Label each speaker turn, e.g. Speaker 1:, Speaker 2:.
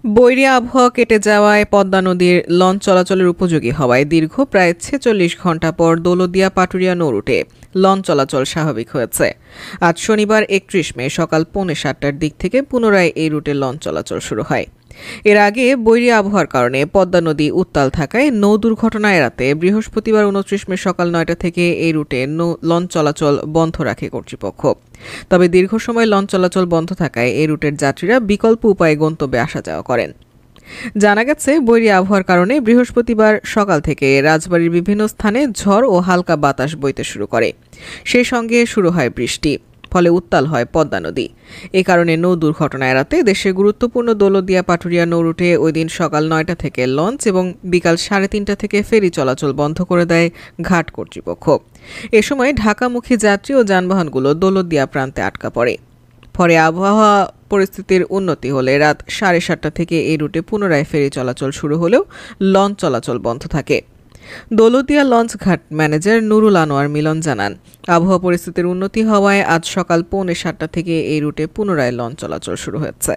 Speaker 1: বৈরী আবহাওয়া কেটে যাওয়ায় পদ্মা নদীর লঞ্চ চলাচলের উপযোগী হওয়ায় দীর্ঘ প্রায় ৪৬ ঘণ্টা পর দৌলতদিয়া পাটুরিয়া নৌরুটে লঞ্চ চলাচল স্বাভাবিক হয়েছে। আজ শনিবার ৩১ মে সকাল ৬:৩০টার দিক থেকে পুনরায় এই রুটে লঞ্চ চলাচল শুরু হয়। এর আগে বৈরী আবহাওয়ার কারণে পদ্মা নদী উত্তাল থাকায় নৌ দুর্ঘটনা এড়াতে বৃহস্পতিবার ২৯ মে সকাল ৯টা থেকে এই রুটে লঞ্চ চলাচল বন্ধ রাখে কর্তৃপক্ষ। তবে দীর্ঘ সময় লঞ্চ চলাচল বন্ধ থাকায় এই রুটের যাত্রীরা বিকল্প উপায়ে গন্তব্যে আসা যাওয়া করেন। জানা গেছে, বৈরী আবহাওয়ার কারণে বৃহস্পতিবার সকাল থেকে রাজবাড়ীর বিভিন্ন স্থানে ঝড় ও হালকা বাতাস বইতে শুরু করে। সেই সঙ্গে শুরু হয় বৃষ্টি, ফলে উত্তাল হয় পদ্মা নদী। এ কারণে নৌ দুর্ঘটনা এড়াতে দেশের গুরুত্বপূর্ণ দৌলতদিয়া পাটুরিয়া নৌরুটে ওই দিন সকাল ৯টা থেকে লঞ্চ এবং বিকাল ৩:৩০টা থেকে ফেরি চলাচল বন্ধ করে দেয় ঘাট কর্তৃপক্ষ। এ সময় ঢাকামুখী যাত্রী ও যানবাহনগুলো দৌলতদিয়া প্রান্তে আটকা পড়ে। পরে আবহাওয়া পরিস্থিতির উন্নতি হলে রাত 7:30টা থেকে এই রুটে পুনরায় ফেরি চলাচল শুরু হলেও লঞ্চ চলাচল বন্ধ থাকে। দৌলতদিয়া লঞ্চ ঘাট ম্যানেজার নুরুল আনোয়ার মিলন জানান, আবহাওয়া পরিস্থিতির উন্নতি হওয়ায় আজ সকাল 6:45টা থেকে এই রুটে পুনরায় লঞ্চ চলাচল শুরু হয়েছে।